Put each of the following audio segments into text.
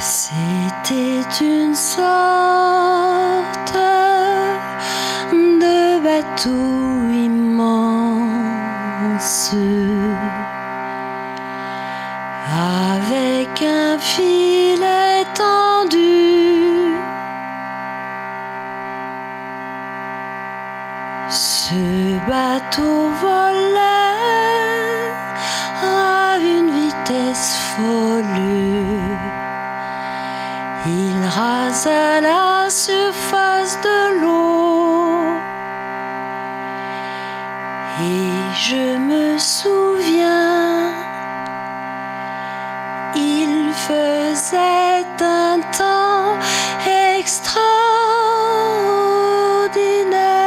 C'était une sorte de bateau immense avec un filet tendu. Ce bateau volait à une vitesse folle. Il rasa la surface de l'eau et je me souviens, il faisait un temps extraordinaire.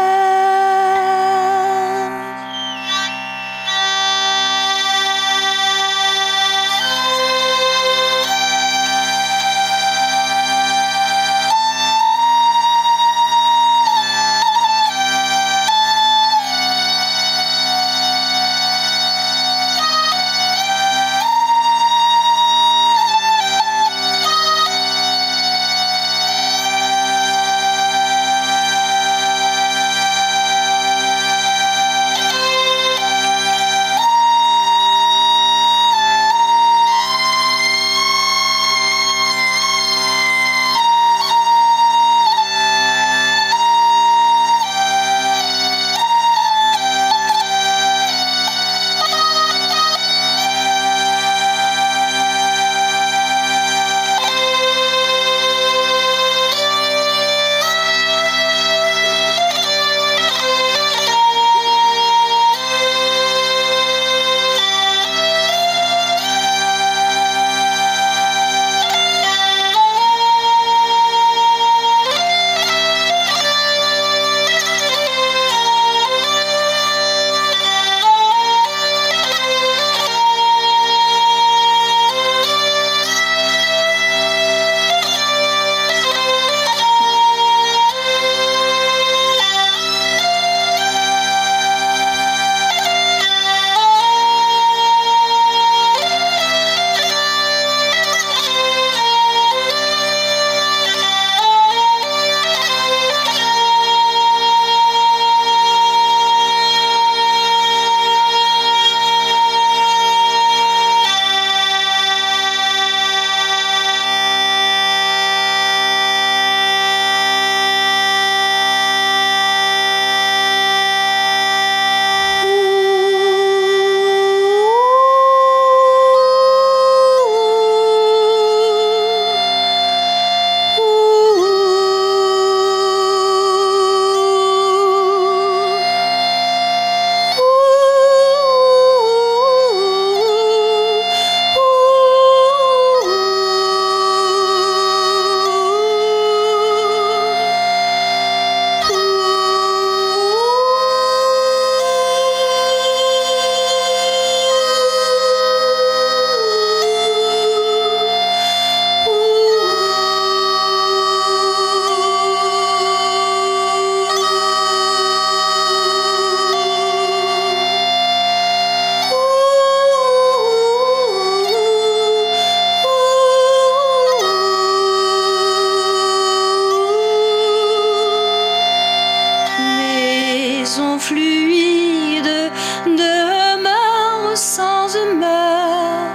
Fluide demeure sans humeur,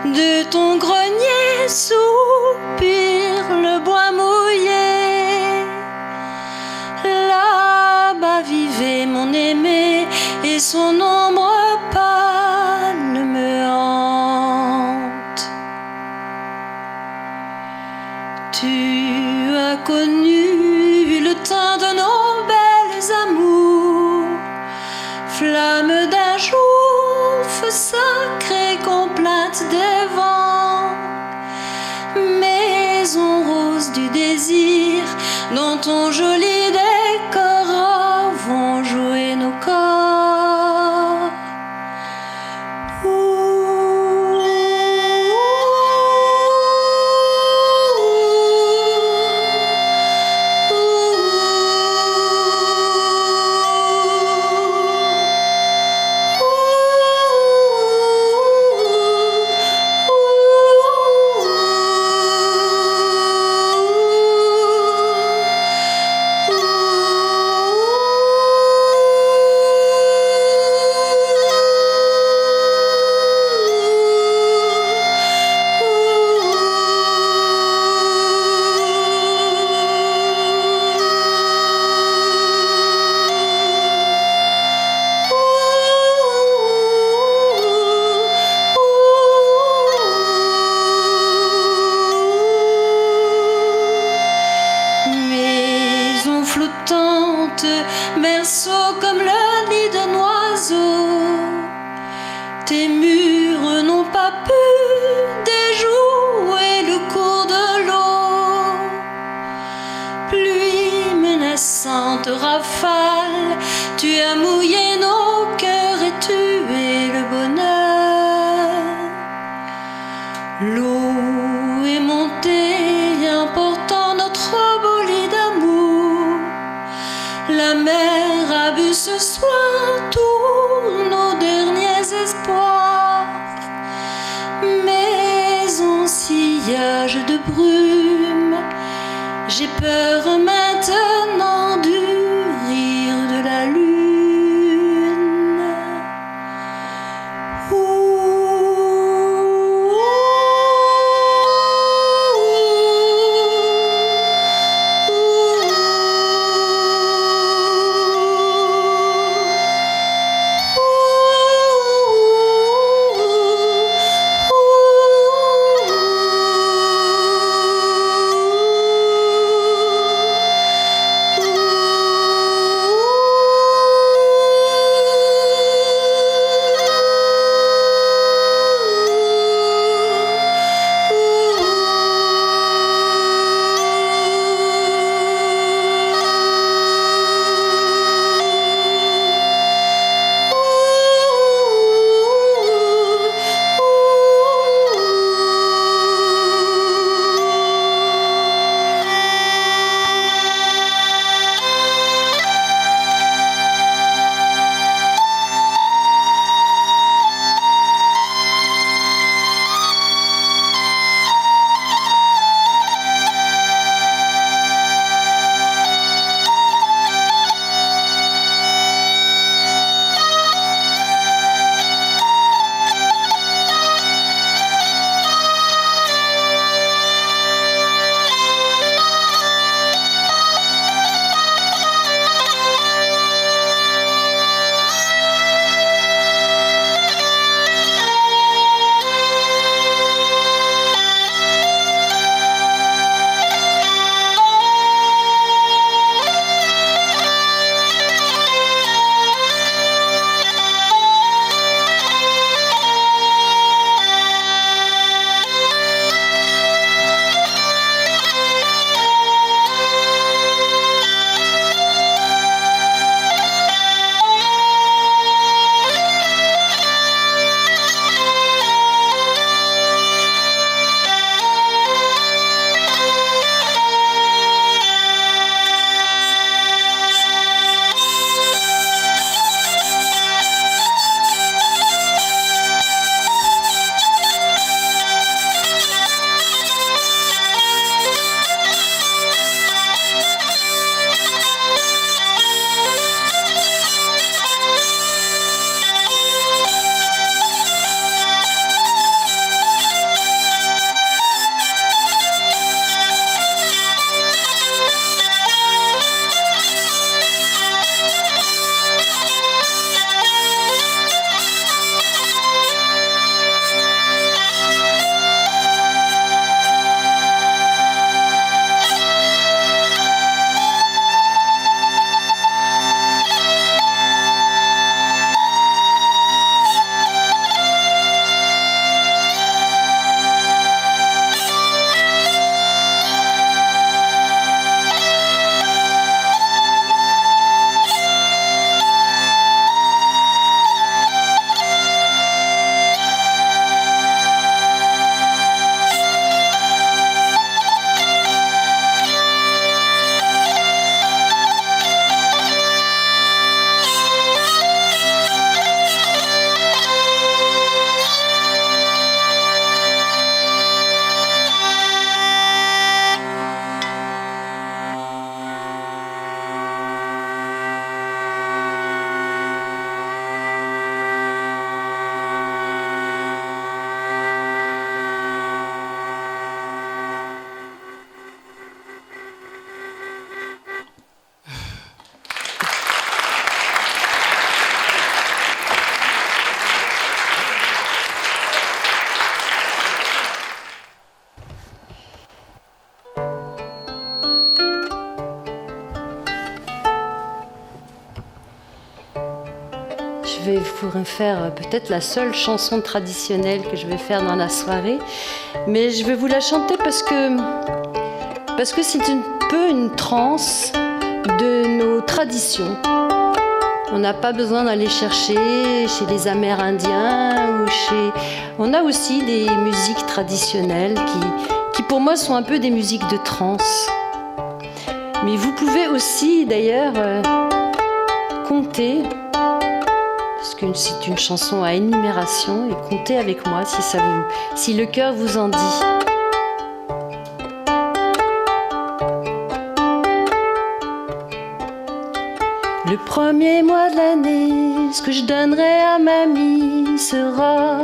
de ton grenier soupire le bois mouillé. Là-bas vivait mon aimé et son ombre pâle me hante. Tu as connu le temps de nos belles amours, flamme d'un jour, feu sacré, complainte des vents, maison rose du désir, dans ton joli décor vont jouer nos corps. a mouillé nos cœurs et tué le bonheur. L'eau est montée, important notre bolide d'amour. La mer a bu ce soir tous nos derniers espoirs. Mais en sillage de brume, j'ai peur maintenant du rire de la lune. Je vais vous faire peut-être la seule chanson traditionnelle que je vais faire dans la soirée, mais je vais vous la chanter parce que c'est un peu une transe de nos traditions. On n'a pas besoin d'aller chercher chez les Amérindiens ou chez... On a aussi des musiques traditionnelles qui pour moi sont un peu des musiques de trance. Mais vous pouvez aussi d'ailleurs compter, parce que c'est une chanson à énumération, et compter avec moi si le cœur vous en dit. Le premier mois de l'année, ce que je donnerai à mamie sera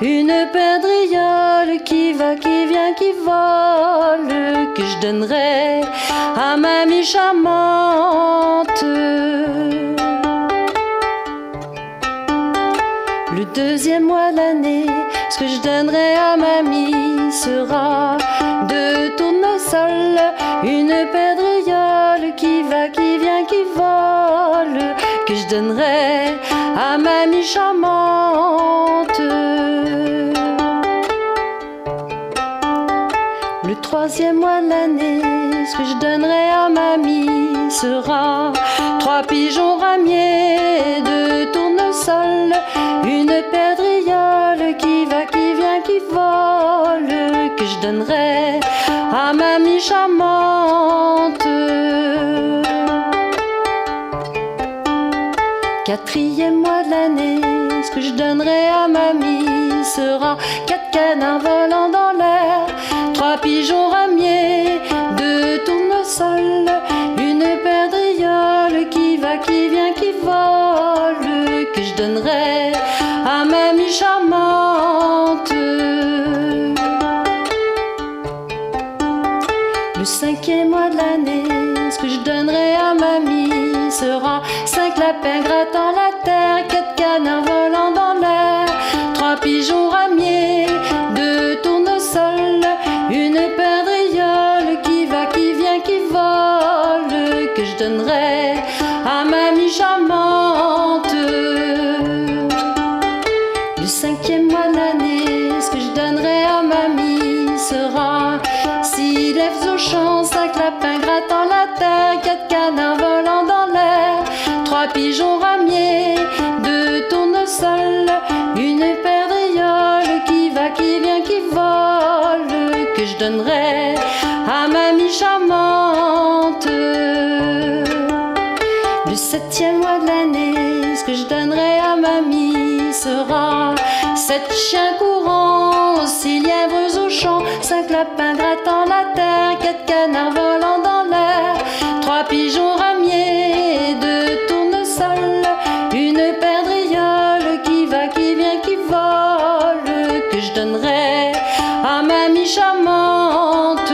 une perdrix qui va, qui vient, qui vole, que je donnerai à mamie charmante. Le deuxième mois de l'année, ce que je donnerai à mamie sera deux tournesols, une perdrix qui va, qui vient, qui vole, que je donnerai à mamie charmante. Le troisième mois de l'année, ce que je donnerai à mamie sera trois pigeons ramiers, deux tournesols, une perdrix qui va, qui vient, qui vole, que je donnerai à mamie charmante. Quatrième mois de l'année, ce que je donnerai à mamie sera quatre canards volant dans l'air, trois pigeons ramiers, deux tournesols, une perdrix qui va, qui vient, qui vole, que je donnerai à mamie charmante. Le cinquième mois de l'année, ce que je donnerai à mamie sera cinq lapins grattant la terre, quatre canards volant dans l'air, trois pigeons ramiers, deux tournesols, une perdrix qui va, qui vient, qui vole, que je donnerai à mamie charmante. Le cinquième mois de l'année, ce que je donnerai à mamie sera six lèvres au champ, cinq lapins grattant la terre, quatre canards volant dans l'air, trois pigeons ramiers, deux tournesols, une perdrix qui va, qui vient, qui vole, que je donnerai à mamie charmante. Le septième mois de l'année, ce que je donnerai à mamie sera sept chiens courants, six lièvres au champ, cinq lapins grattant la terre, quatre canards volant dans l'air, trois pigeons ramiers, deux tournesols, une perdrix qui va, qui vient, qui vole, que je donnerai à mamie charmante.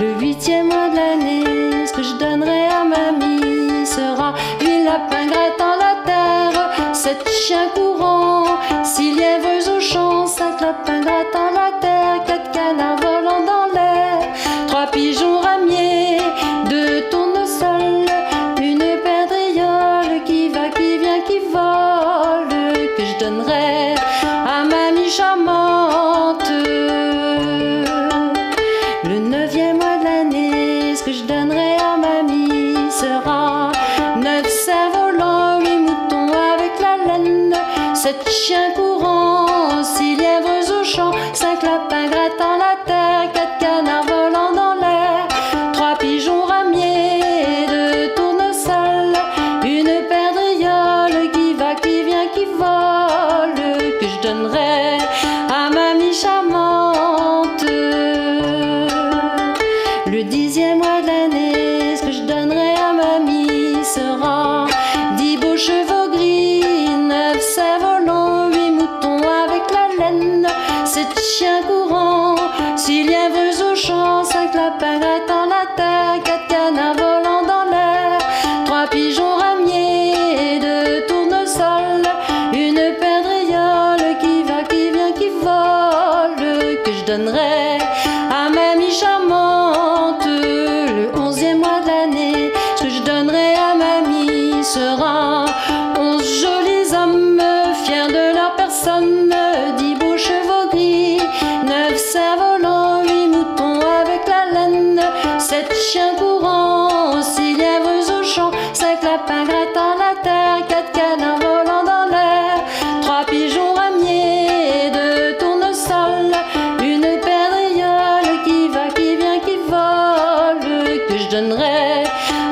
Le huitième mois de l'année, ce que je donnerai à mamie sera huit lapins grattant la terre, sept chiens courants, six lièvres au champ, cinq lapins grattant la terre, quatre canards volant dans l'air, trois pigeons ramiers, deux tournesols, une perdrix qui va, qui vient, qui vole, que je donnerai à mamie charmante. Le neuvième mois de l'année, ce que je donnerai à mamie sera neuf cerfs-volants, huit moutons avec la laine, sept chiens courants, six lièvres au champ, cinq lapins grattant la terre, quatre canards volant dans l'air, trois pigeons ramiers, deux tournesols, une perdrix qui va, qui vient, qui vole, que je donnerai à mamie charmante. Le dixième mois de l'année, ce que je donnerai à mamie sera dix beaux chevaux gris, neuf cerfs-volants, huit moutons avec la laine, sept chiens courants, six lièvres au champ, cinq lapins grattant la terre, quatre canards volant dans l'air, trois pigeons ramiers, deux tournesols, une perdrix qui va, qui vient, qui vole, que je donnerai à mamie charmante. Le onzième mois de l'année, ce que je donnerai à mamie sera 11 jolis hommes fiers de leur personne, 10 beaux chevaux gris, 9 cerfs-volants, 8 moutons avec la laine, 7 chiens courants, 6 lièvres au champ, 5 lapins grattant la terre, 4 canards volant dans l'air, 3 pigeons ramiers, 2 tournesols, une paire d'ayeules qui va, qui vient, qui vole, que je donnerai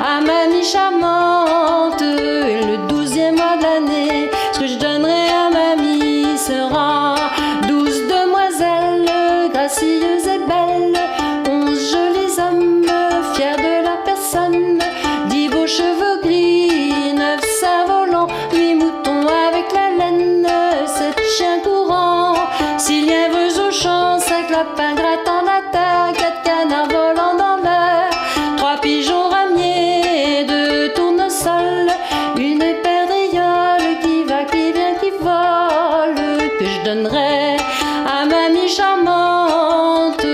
à mamie charmante. Et le 12e mois de l'année, ce que je donnerai à mamie sera 12 demoiselles gracieuses et belles, 11 jolis hommes fiers de leur personne, 10 beaux cheveux gris, 9 cerfs-volants, 8 moutons avec la laine, 7 chiens courants, 6 lièvres au champ, 5 lapins grattant la terre, 4 canards volant dans l'air, 3 pigeons ramiers, 2 tournesols, une paire d'ayeules qui va, qui vient, qui vole, que je donnerai à mamie charmante.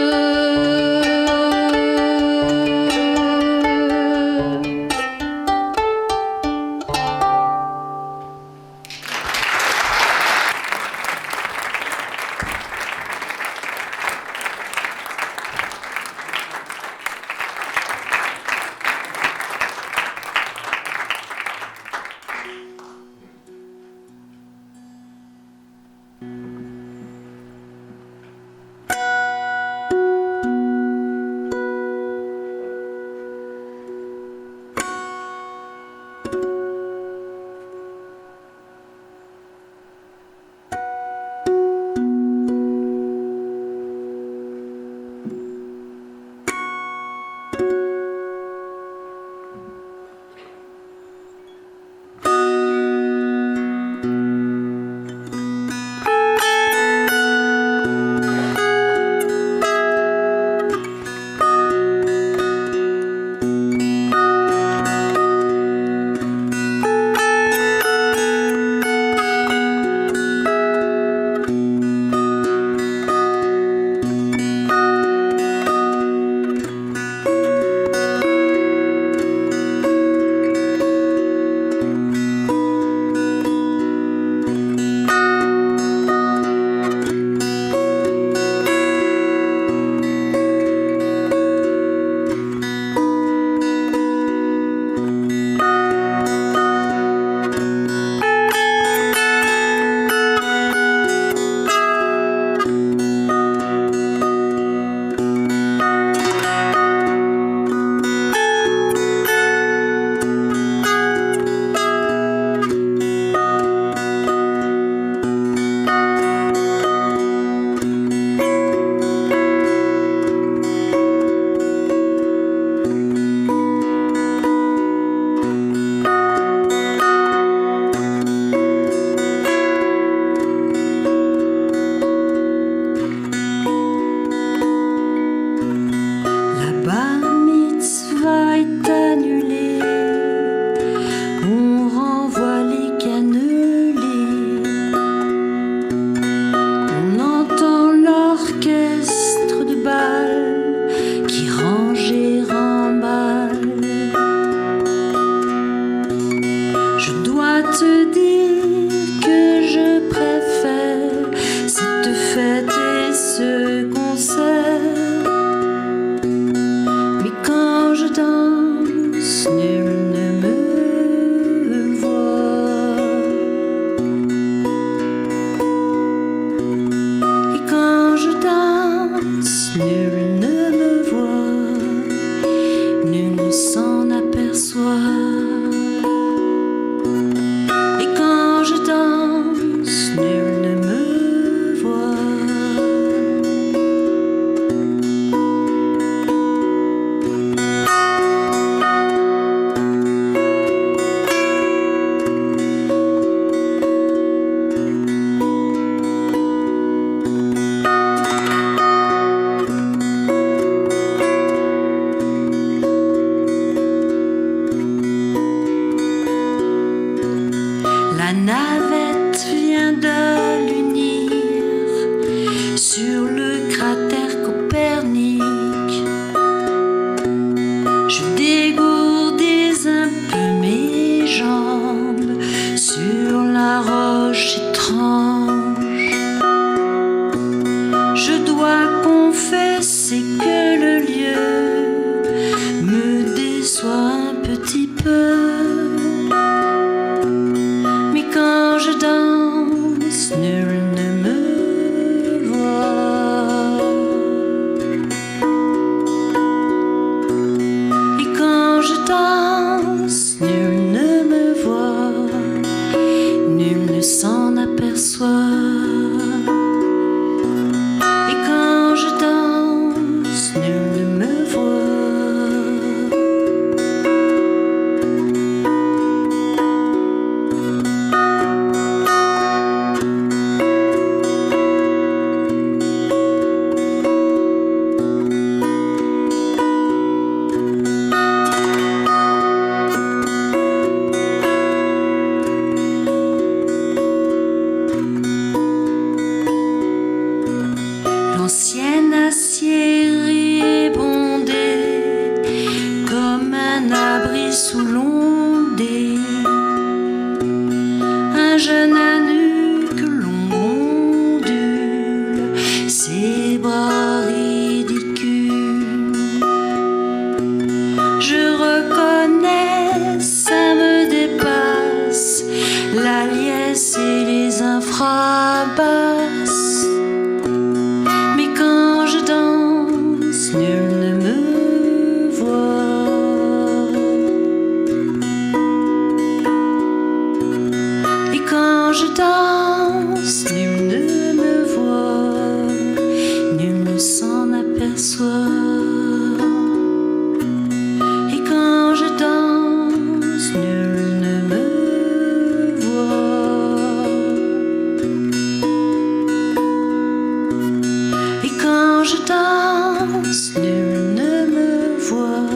je danse, nul ne me voit,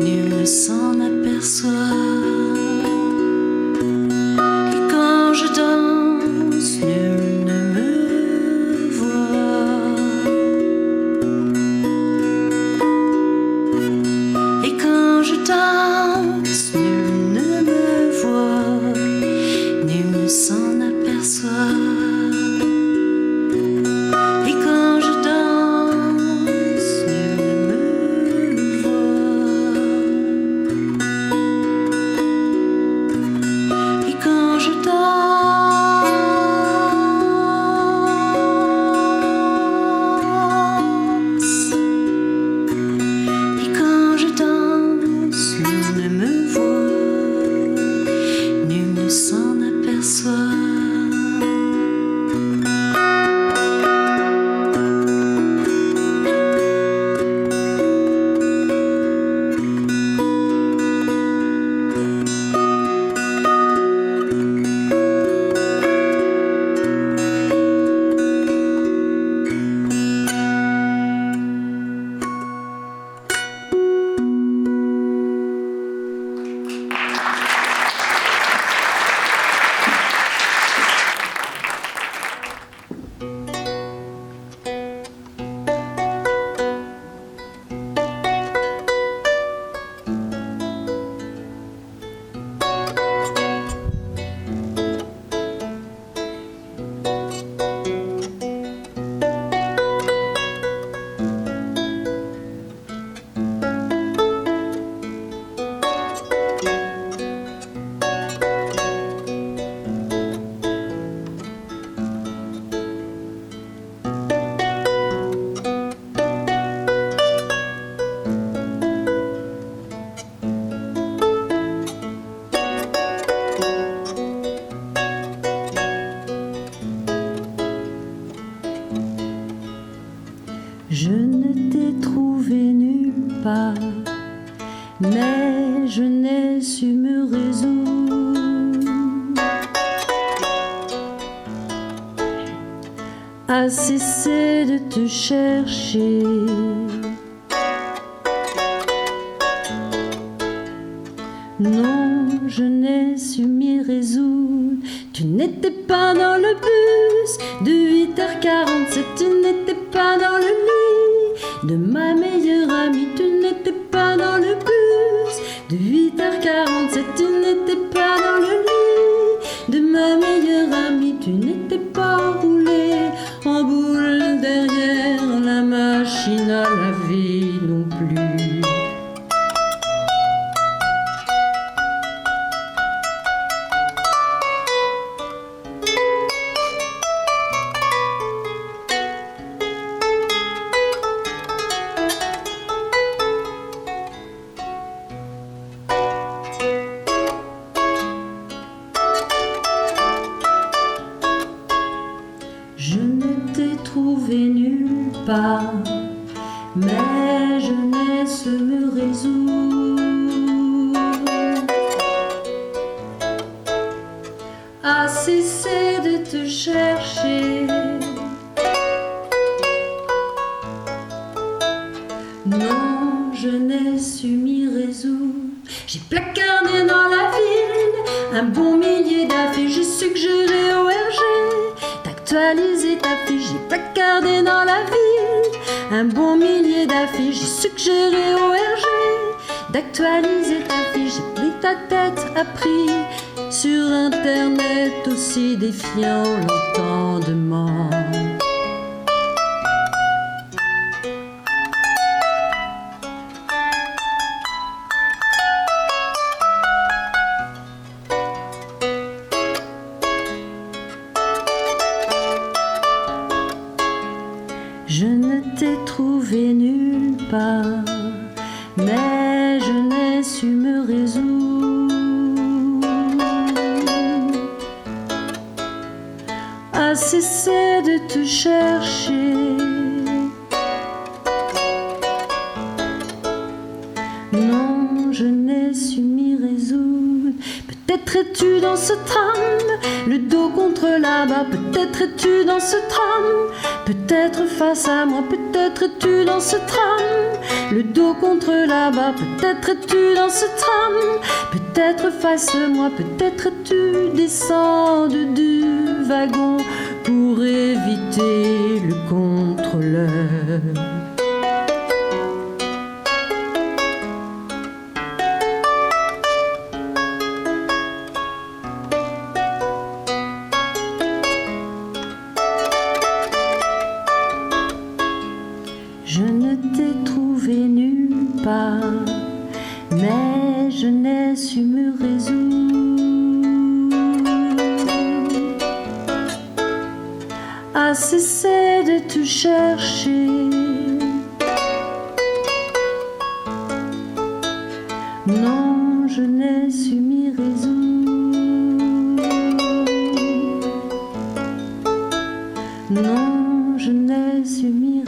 nul ne s'en aperçoit. Et quand je danse, nul ne me voit. Et quand je danse, nul ne me voit, nul ne s'en aperçoit. Je ne t'ai trouvé nulle part, mais je n'ai su me résoudre à cesser de te chercher. Non, je n'ai su m'y résoudre. Tu n'étais pas dans le bus de 8h47, tu n'étais pas dans le lit de ma meilleure amie, tu n'étais pas dans le bus de 8h47, tu n'étais pas dans le lit de ma meilleure amie, tu n'étais pas roulé en boule derrière la machine à laver non plus. Je ne t'ai trouvé nulle part, mais je n'ai su me résoudre à cesser de te chercher. Non, je n'ai su m'y résoudre. J'ai placardé dans la ville un bon millier d'affiches, j'ai suggéré au RG d'actualiser ta fiche. J'ai placardé dans la ville un bon millier d'affiches, j'ai suggéré au RG d'actualiser ta fiche. J'ai pris ta tête à prix sur internet, aussi défiant l'entendement. Je ne t'ai trouvé nulle part, mais je n'ai su me résoudre à cesser de te chercher. Non, je n'ai su m'y résoudre. Peut-être Peut-être es-tu dans ce tram, le dos contre la barre. Peut-être es-tu dans ce tram, peut-être face à moi. Peut-être es-tu dans ce tram, le dos contre la barre. Peut-être es-tu dans ce tram, peut-être face à moi. Peut-être tu descends du wagon pour éviter le contrôleur. Je ne t'ai trouvé nulle part, mais je n'ai su me résoudre à cesser de te chercher. Non, je n'ai su m'y résoudre. Non, je n'ai su m'y